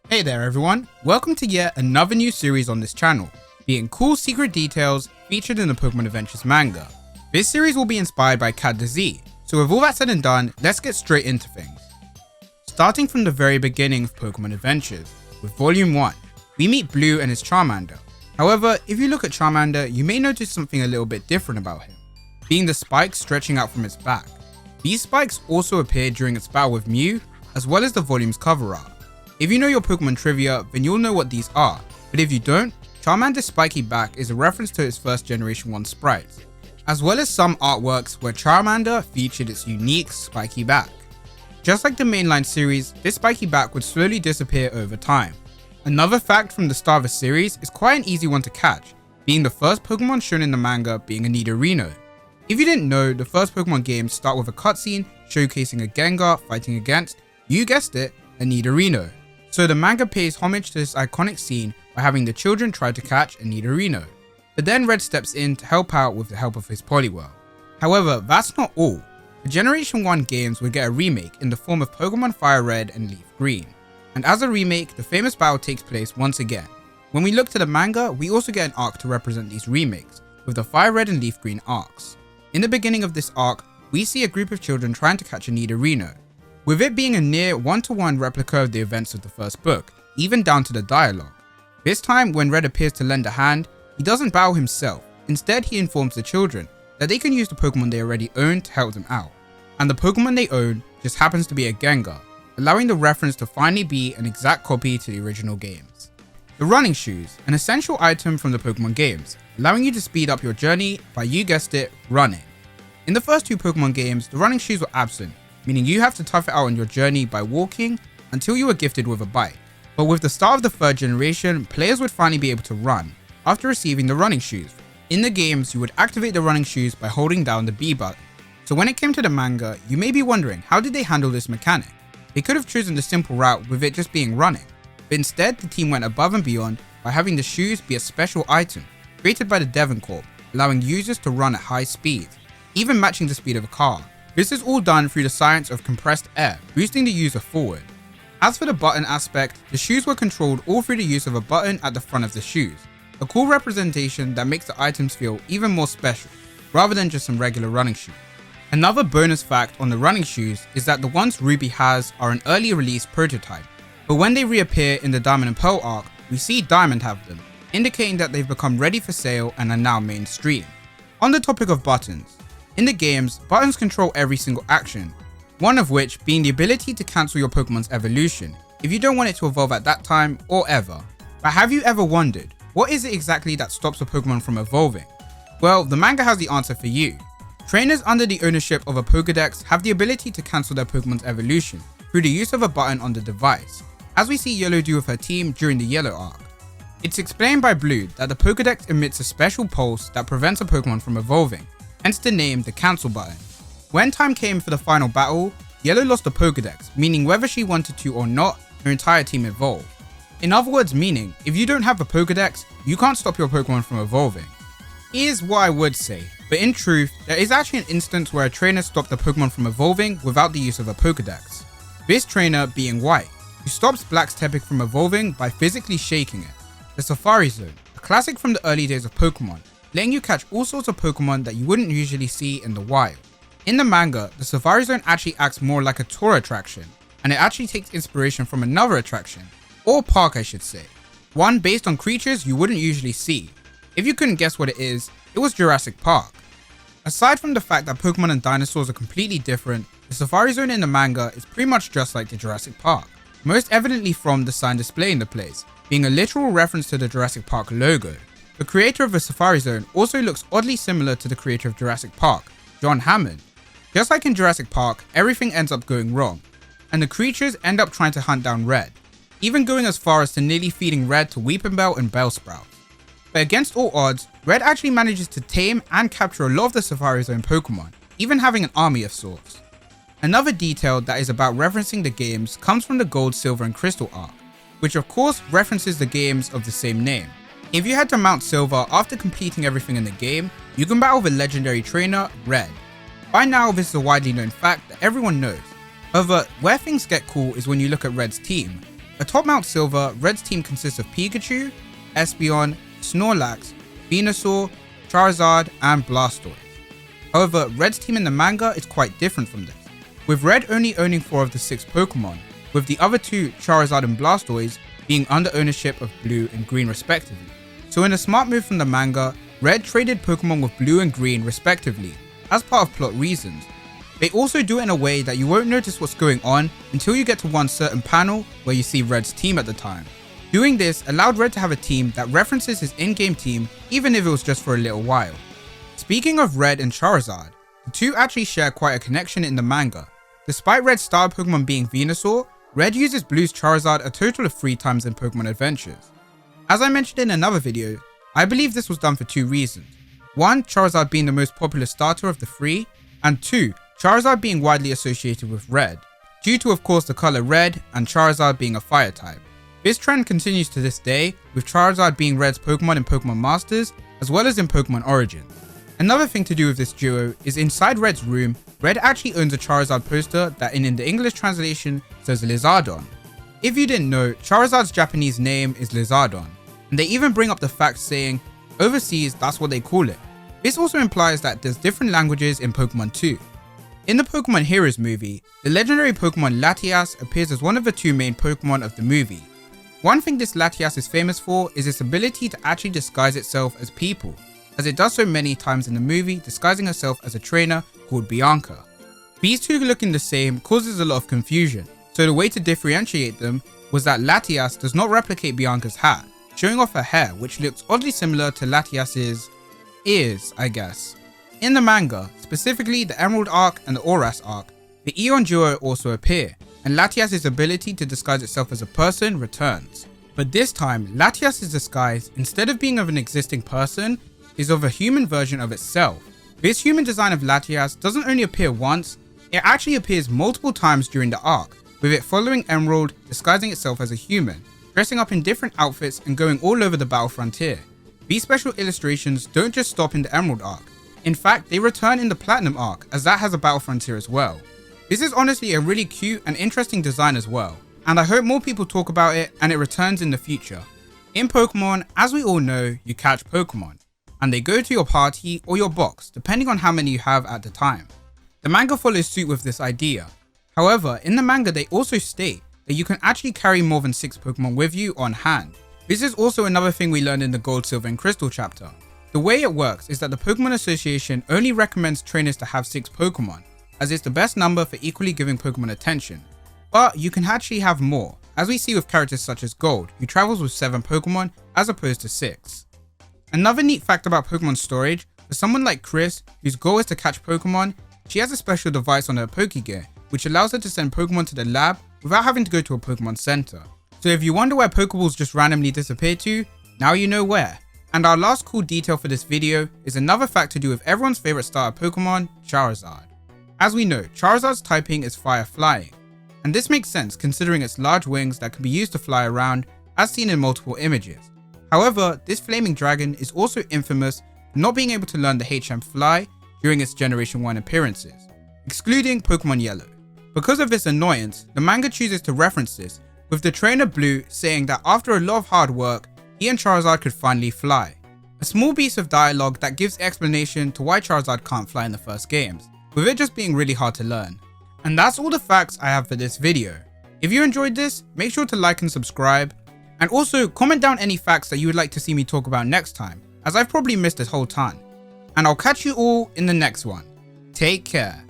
Hey there everyone, welcome to yet another new series on this channel, being cool secret details featured in the Pokemon Adventures manga. This series will be inspired by Cat Z, so with all that said and done, let's get straight into things. Starting from the very beginning of Pokemon Adventures, with Volume 1, we meet Blue and his Charmander. However, if you look at Charmander, you may notice something a little bit different about him, being the spikes stretching out from its back. These spikes also appeared during its battle with Mew, as well as the volume's cover art. If you know your Pokemon trivia, then you'll know what these are, but if you don't, Charmander's spiky back is a reference to its first Generation 1 sprites, as well as some artworks where Charmander featured its unique spiky back. Just like the mainline series, this spiky back would slowly disappear over time. Another fact from the start of the series is quite an easy one to catch, being the first Pokemon shown in the manga being a Nidorino. If you didn't know, the first Pokemon games start with a cutscene showcasing a Gengar fighting against, you guessed it, a Nidorino. So the manga pays homage to this iconic scene by having the children try to catch a Nidorino, but then Red steps in to help out with the help of his Poliwhirl. However, that's not all. The Generation 1 games would get a remake in the form of Pokemon FireRed and LeafGreen, and as a remake, the famous battle takes place once again. When we look to the manga, we also get an arc to represent these remakes, with the FireRed and LeafGreen arcs. In the beginning of this arc, we see a group of children trying to catch a Nidorino, with it being a near one-to-one replica of the events of the first book, even down to the dialogue. This time, when Red appears to lend a hand, he doesn't battle himself. Instead, he informs the children that they can use the Pokemon they already own to help them out. And the Pokemon they own just happens to be a Gengar, allowing the reference to finally be an exact copy to the original games. The running shoes, an essential item from the Pokemon games, allowing you to speed up your journey by, you guessed it, running. In the first two Pokemon games, the running shoes were absent, meaning you have to tough it out on your journey by walking until you were gifted with a bike. But with the start of the third generation, players would finally be able to run after receiving the running shoes. In the games, you would activate the running shoes by holding down the B button. So when it came to the manga, you may be wondering, how did they handle this mechanic? They could have chosen the simple route with it just being running, but instead the team went above and beyond by having the shoes be a special item created by the Devon Corp, allowing users to run at high speeds, even matching the speed of a car. This is all done through the science of compressed air, boosting the user forward. As for the button aspect, the shoes were controlled all through the use of a button at the front of the shoes, a cool representation that makes the items feel even more special, rather than just some regular running shoes. Another bonus fact on the running shoes is that the ones Ruby has are an early release prototype, but when they reappear in the Diamond and Pearl arc, we see Diamond have them, indicating that they've become ready for sale and are now mainstream. On the topic of buttons, in the games, buttons control every single action, one of which being the ability to cancel your Pokemon's evolution if you don't want it to evolve at that time or ever. But have you ever wondered, what is it exactly that stops a Pokemon from evolving? Well, the manga has the answer for you. Trainers under the ownership of a Pokedex have the ability to cancel their Pokemon's evolution through the use of a button on the device, as we see Yellow do with her team during the Yellow arc. It's explained by Blue that the Pokedex emits a special pulse that prevents a Pokemon from evolving, hence the name the cancel button. When time came for the final battle, Yellow lost the Pokedex, meaning whether she wanted to or not, her entire team evolved. In other words, meaning, if you don't have a Pokedex, you can't stop your Pokemon from evolving. Here's what I would say, but in truth, there is actually an instance where a trainer stopped the Pokemon from evolving without the use of a Pokedex. This trainer being White, who stops Black's Tepig from evolving by physically shaking it. The Safari Zone, a classic from the early days of Pokemon, letting you catch all sorts of Pokemon that you wouldn't usually see in the wild. In the manga, the Safari Zone actually acts more like a tour attraction, and it actually takes inspiration from another attraction, or park I should say, one based on creatures you wouldn't usually see. If you couldn't guess what it was Jurassic Park. Aside from the fact that Pokemon and dinosaurs are completely different, the Safari Zone in the manga is pretty much just like the Jurassic Park, most evidently from the sign displaying the place, being a literal reference to the Jurassic Park logo. The creator of the Safari Zone also looks oddly similar to the creator of Jurassic Park, John Hammond. Just like in Jurassic Park, everything ends up going wrong, and the creatures end up trying to hunt down Red, even going as far as to nearly feeding Red to Weepinbell and Bellsprout. But against all odds, Red actually manages to tame and capture a lot of the Safari Zone Pokemon, even having an army of sorts. Another detail that is about referencing the games comes from the Gold, Silver and Crystal arc, which of course references the games of the same name. If you head to Mount Silver after completing everything in the game, you can battle the legendary trainer, Red. By now, this is a widely known fact that everyone knows. However, where things get cool is when you look at Red's team. Atop Mount Silver, Red's team consists of Pikachu, Espeon, Snorlax, Venusaur, Charizard, and Blastoise. However, Red's team in the manga is quite different from this, with Red only owning 4 of the 6 Pokemon, with the other 2, Charizard and Blastoise, being under ownership of Blue and Green respectively. So in a smart move from the manga, Red traded Pokemon with Blue and Green respectively, as part of plot reasons. They also do it in a way that you won't notice what's going on until you get to one certain panel where you see Red's team at the time. Doing this allowed Red to have a team that references his in-game team even if it was just for a little while. Speaking of Red and Charizard, the two actually share quite a connection in the manga. Despite Red's star Pokemon being Venusaur, Red uses Blue's Charizard a total of 3 times in Pokemon Adventures. As I mentioned in another video, I believe this was done for 2 reasons. 1, Charizard being the most popular starter of the 3, and 2, Charizard being widely associated with Red, due to of course the colour red and Charizard being a fire type. This trend continues to this day, with Charizard being Red's Pokemon in Pokemon Masters, as well as in Pokemon Origins. Another thing to do with this duo is inside Red's room, Red actually owns a Charizard poster that in the English translation says Lizardon. If you didn't know, Charizard's Japanese name is Lizardon, and they even bring up the fact saying, overseas that's what they call it. This also implies that there's different languages in Pokemon too. In the Pokemon Heroes movie, the legendary Pokemon Latias appears as one of the 2 main Pokemon of the movie. One thing this Latias is famous for is its ability to actually disguise itself as people, as it does so many times in the movie, disguising herself as a trainer called Bianca. These 2 looking the same causes a lot of confusion, so the way to differentiate them was that Latias does not replicate Bianca's hat, showing off her hair, which looks oddly similar to Latias's ears, I guess. In the manga, specifically the Emerald arc and the Oras arc, the Eon duo also appear, and Latias' ability to disguise itself as a person returns. But this time, Latias' disguise, instead of being of an existing person, is of a human version of itself. This human design of Latias doesn't only appear once, it actually appears multiple times during the arc, with it following Emerald, disguising itself as a human, dressing up in different outfits and going all over the battle frontier. These special illustrations don't just stop in the Emerald arc, in fact they return in the Platinum arc, as that has a battle frontier as well. This is honestly a really cute and interesting design as well, and I hope more people talk about it and it returns in the future. In Pokemon, as we all know, you catch Pokemon, and they go to your party or your box depending on how many you have at the time. The manga follows suit with this idea. However, in the manga they also state that you can actually carry more than 6 Pokemon with you on hand. This is also another thing we learned in the Gold, Silver and Crystal chapter. The way it works is that the Pokemon Association only recommends trainers to have 6 Pokemon, as it's the best number for equally giving Pokemon attention. But you can actually have more, as we see with characters such as Gold, who travels with 7 Pokemon as opposed to 6. Another neat fact about Pokemon storage, for someone like Chris, whose goal is to catch Pokemon, she has a special device on her Pokegear, which allows her to send Pokemon to the lab without having to go to a Pokemon Center. So if you wonder where Pokeballs just randomly disappear to, now you know where. And our last cool detail for this video is another fact to do with everyone's favorite starter Pokemon, Charizard. As we know, Charizard's typing is Fire Flying, and this makes sense considering its large wings that can be used to fly around, as seen in multiple images. However, this flaming dragon is also infamous for not being able to learn the HM Fly during its Generation 1 appearances, excluding Pokemon Yellow. Because of this annoyance, the manga chooses to reference this, with the trainer Blue saying that after a lot of hard work, he and Charizard could finally fly. A small piece of dialogue that gives explanation to why Charizard can't fly in the first games, with it just being really hard to learn. And that's all the facts I have for this video. If you enjoyed this, make sure to like and subscribe, and also comment down any facts that you would like to see me talk about next time, as I've probably missed a whole ton. And I'll catch you all in the next one. Take care.